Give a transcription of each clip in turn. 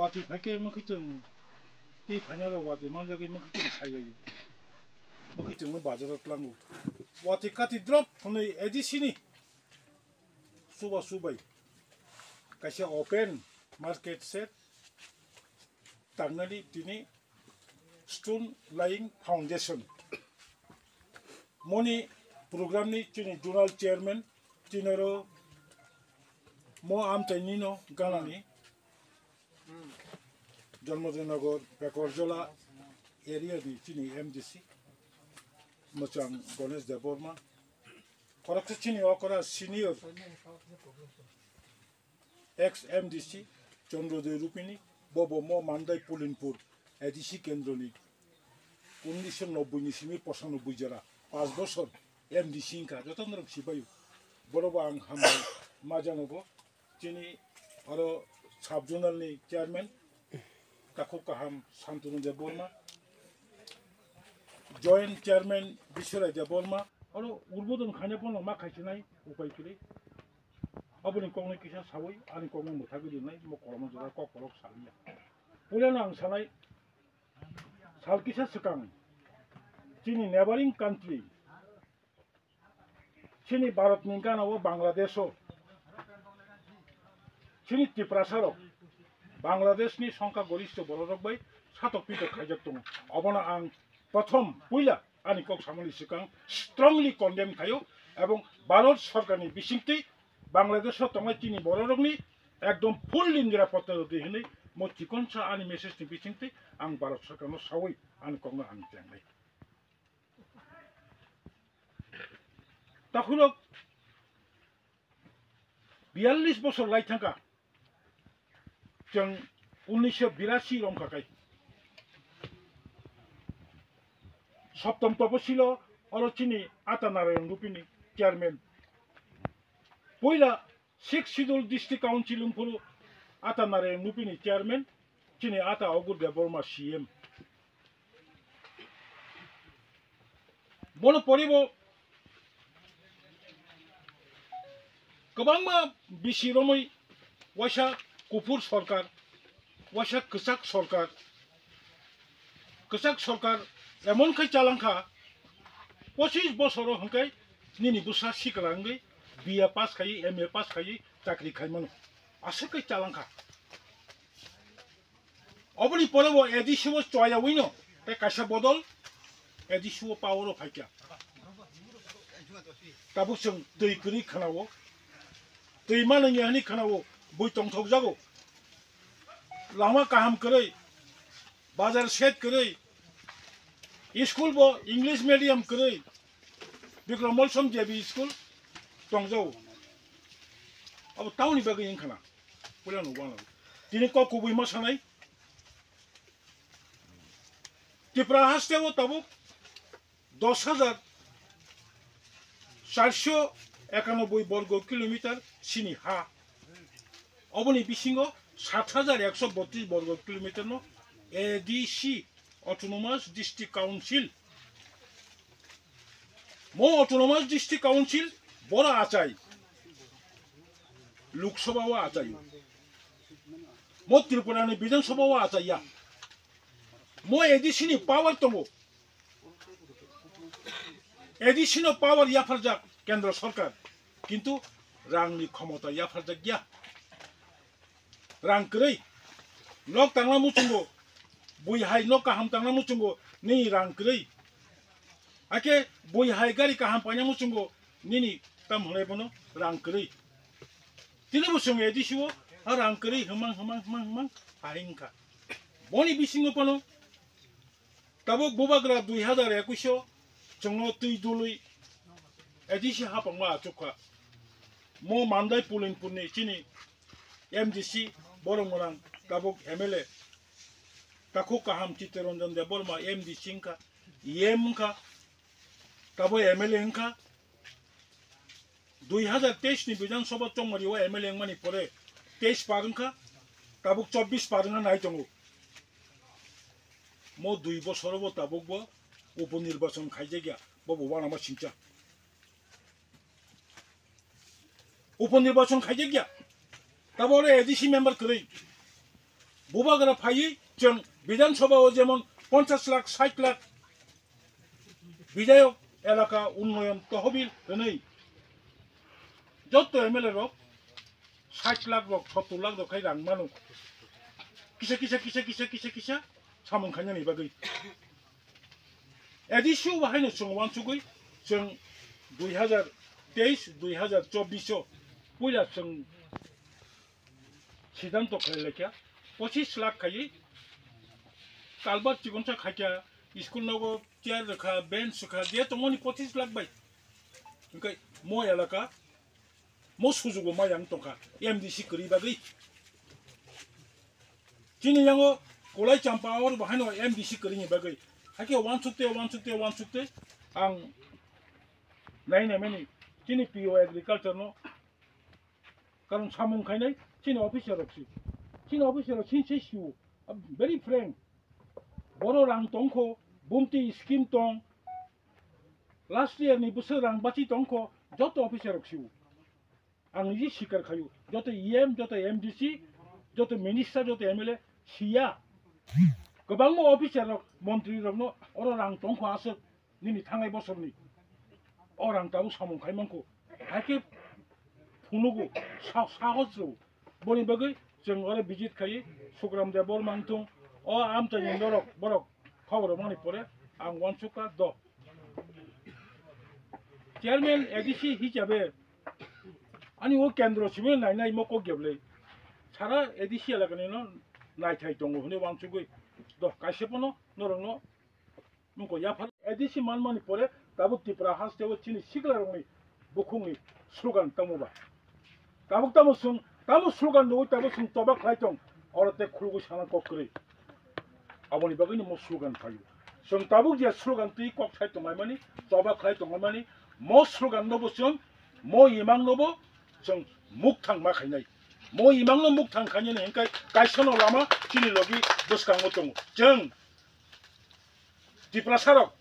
Wati pakai makitung di panjang wati mana lagi makitung saya ini makitung bazar pelangu wati kati drop kini edisi ni subai kasih open market set tangali tini stone laying foundation moni program ni cini jurnal chairman tinero mo am tainino ganani জন্মদিনগর বেকরজলা area দি চিনি MDC মোচাং গণেশ দেববর্মা খরকসে চিনি অকরা senior ex MDC Chandradev রূপিনী বব ম মান্দাই পুলিনপুর এডিসি কেন্দ্রনি 1990 সিমি 95 জেলা 5 বছর এমডিসি ইনকা যতন রক সিবায়ু বড়বা আং হামাই মাজানগো চিনি আরো সাব জোনালনি chairman Kakuk Kaham Santunu Deborma, Joint Chairman Bishara Deborma, or Urbudon Hanapon or Makachinai, Upakiri, opening communication Sawi, and common Mutagri, Mokomaza, Kokorok Salia. Pulanang Salai Salkisa Sakang, Chini neighboring country, Chini Barat Ninkana or Bangladesh, Chini Tiprasaro. বাংলাদেশনি সংখ্যা গরিষ্ঠ বড়রকবাই সাতক পিত খাইজাক দङ অবনা আং প্রথম পয়লা আনি cock সামলি সিকাং strongly condemn খাयो এবং ভারত সরকারনি বিসিংতি বাংলাদেশ তমাই চিনি বড়রকনি একদম ফুল নিরাপত্তা দিহিনি মো চিকনসা আনি মেসেজনি বিসিংতি আং ভারত সরকারনো সাवै আনি কংনা আনি ত্যাংলাই তখনক 42 বছর লাই থাকা जों 1982 रंखाखाय सप्तम तपसिल अरचिनी आटा नारायण रूपिनी चेयरमैन पहिला 6 शिड्यूल डिस्ट्रिक्ट काउंसिल उमफुरु आटा नारायण रूपिनी चेयरमैन चिनी आटा अगुर देबबर्मा सीएम बनो परिबो गोबांमा बिसिरमै वासा कुफुर सरकार वासा कसाक सरकार एमन खाय चालांखा 25 बছর हंकाय निनि बुसा सिकलांगै बीए पास खाय एमए पास खाय चाकरी खायमन आसे खाय चालांखा अबनि परबो एडिसिव चया विनो ते कासा बदल एडिसिव पावर फाइका ताबुसं दैखरि खानावो दैमा नङियानि खानावो बुइतंग थगजागो लामा काहाम करै बाजार सेट करै स्कूल बो इंग्लिश मीडियम करै बिक्रम मलसम जेबी स्कूल तंगजाव अब टाउनी बागै इंखाना पुलिया नुबाना दिनै ककुबै मसानाय त्रिपुरा हास्टेव तबु 10,491 बर्ग किलोमीटर सिनी हा अबनि बिसिङो 7,132 बर्ग किलोमीटर नो एडीसी ऑटोनोमस डिस्ट्रिक्ट काउंसिल मो ऑटोनोमस डिस्ट्रिक्ट काउंसिल बड़ा आचाय लोकसभाव आचाय मो त्रिपुरानि विधानसभाव आचाया मो एडीसी नि पावर दङो एडीसी नो पावर याफारजाक केंद्र सरकार किंतु रांनि क्षमता याफारजाक गैया rangkeri nok tangla muchungo bui hai nok kaham tangla muchungo ni rangkeri ake bui hai gari kaham panya muchungo nini tam hone bono rangkeri tini muchungo edisiwo rangkeri hemang haingka boni bisingo pono tabuk bubagra 2021 정로 뜨이둘이 에디시 하방마 조카 모 만다이 뿔린 뿐니 지니 MDC 보롱모랑 따복 MLA 따코카 함 지테론던데 볼마 MDC인가 EM인가 따보 MLA인가 2023니 비ಧಾনসভা 쪽머리와 MLA만이 পরে 23 পার은가 따복 24 পার은가 나이 정도 뭐 2বছরব 따복보 উপনির্বাচন খাইজেগিয়া বাবু বানামা 진짜 উপনির্বাচন খাইজেগিয়া তারপরে ADC member করে বুবাগরা phi जों বিধানসভাও যেমন 50 লাখ 60 লাখ বিধায়ক এলাকা উন্নয়ন তহবিল নেই যত MLA rock 60 lakh rock 70 lakh rock খাই রাং মানো কিসা সামন খাইনানি বাগै 에디슈 하이는 정원축의 정 2023, 2024 뿌야 정 시단도 걸레냐 25 লাখ খাই কালবার চিকনচা খাইয়া স্কুল নগো চেয়ার রাখা বেঞ্চ রাখা যে তোমানি 25 লাখ বাই 그러니까 뭐 এলাকা 뭐 수주고 마양 동카 MDC 그리바기 진이 양어 골라이 잠파오르 하이노 MDC 그리니 바기 하게 완축대 ang 나이네 매니 진이 비오 에그리컬처노 그런 사문 가이네 진이 오피셜 없이 진이 오피셜 진짜 쉬우 very frank 보로랑 동코 봄티 스킴동 last year ni 부서랑 바치 동코 저도 오피셜 없이 ang 이지 시कर 가요 저도 EM 저도 MDC 저도 미니스터 저도 MLA 시야 그방 뭐 오피셜로 몬트리로 어랑 동코 와서 니니 탕에 벗었니 어랑 따고 사문 가이 많고 하게 부누고 사고스러워 뭐니 버그 정거래 비짓 가이 소그람대 볼망통 암튼 너럭 파워로 많이 보래 안 원축가 더 체어맨 에디시 히잡에 아니 오 캔드로 치면 나이 먹고 겹래 차라 에디시 하려고는 나이 차이 동거 흔히 왕축의 너 가시보노 너랑노 누구 야파 에디시 만만이 보래 다부 티프라 하스테고 치니 시글라롱이 부콩이 슬로건 따모바 다부 따모슨 다무 슬로건 누구 따모슨 또박 가이통 어렸때 굴고 사는 꼭 그래 아버니 박이니 뭐 슬로건 가요 성 다부지야 슬로건 뜨이 꼭 차이통 말만이 또박 가이통 말만이 뭐 슬로건 넣어보슨 뭐 이망 넣어 정 묵탕 막 하이나이 뭐 이망는 묵탕 가냐네 그러니까 가이선을 라마 진일로기 버스강 못동 정 디플라사럭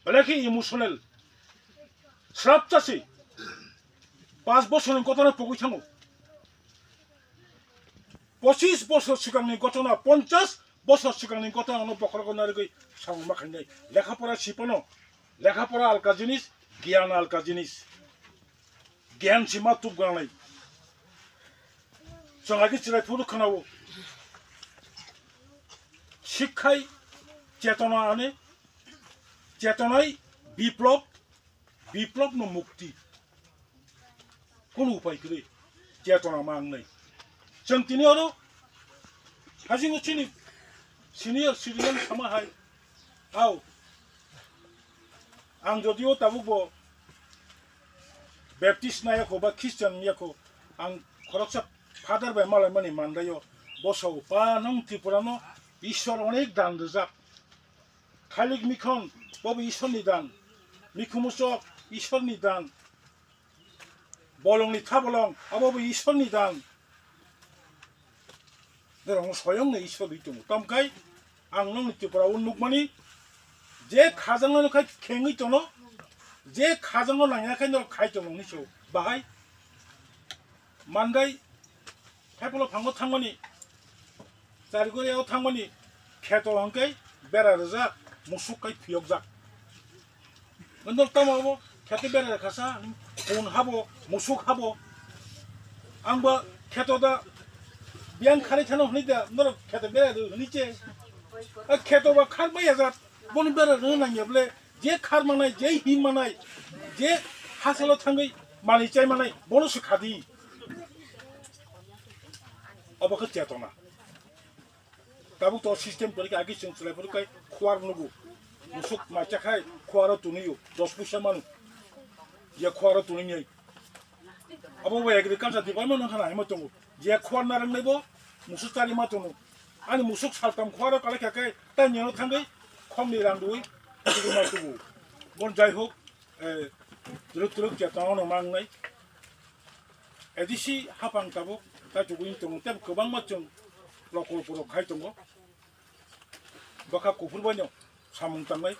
블랙이 이모셔널 스랍자시 5 বছরের ঘটনা পগুই থাঙ্গো 25 বছর সিগাংনি ঘটনা 50 বছর সিগাংনি ঘটনা অন বকরগ নারগৈ সাংমা খাইনাই লেখাপড়া সিপনো লেখাপড়া আলকা জিনিস জ্ঞান আলকা জিনিস জ্ঞান সিমা তুব গানাই 정하기 지라 부르크나고 শিক্ষাই চেতনা আনে চেতনাই বিপ্লব ন মুক্তি কোন উপায় করে চেতনা মাংনাই जों दिनै आरो हाजिङो चिनि सिनियर सिटिजेन सामाहाय आव आं जदिও ताबुबो बेप्टिस्ट नायको बा ख्रिस्टियान याको आं खरकसा फादार बाय मालाय माने मानदायो बसौ बा नों त्रिपुरानो ईश्वर अनेक दान रोजाब खालिक मिखन बबे ईश्वरनि दान मिखुमुसक ईश्वरनि दान बलंनि थाबलं आबो ईश्वरनि दान 너랑 소용내 ईश्वर이 좀 깜까이 앙능 त्रिपुरा उन्नुकमानि जे खाजोंनो खाय खेङै दनो जे खाजोंनो लांयाखै नो खाय दनो निसौ बाहाय मानदाय थाइपलो फांगो थांमानि जारगुरियाव थांमानि खेतो हंकै बेरा रोजा मुसुकै फियकजाक नन्दर तामाबो खेते बेरा खासा कोन हाबो मुसुक हाबो आंबो खेतोदा biang khare chano hnida nor khete bera du hniche a kheto ba khar ba yazat bon bera ru na nyeble je khar manai je hi manai je hasalo thangai mani chai manai bono su khadi aba kha chetona tabu to system porika agi chung chulai porkai khwar nugu musuk macha khai khwara tuniyo 10 pusa manu je khwara tuniyo abo ba agriculture department na khana hima tongu je khwar narang nebo musuk tari ma tongu ani musuk saltam khwara kala khakai ta nyeno thangai khomni rangdui tigu ma tugu bon jai hok truk truk chetona no mangnai edisi hapang tabo ta juguin tongu tem kobang ma chung lokol puro khai tongo baka kufur banyo samung tangai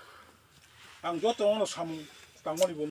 ang joto ono samung tangmoni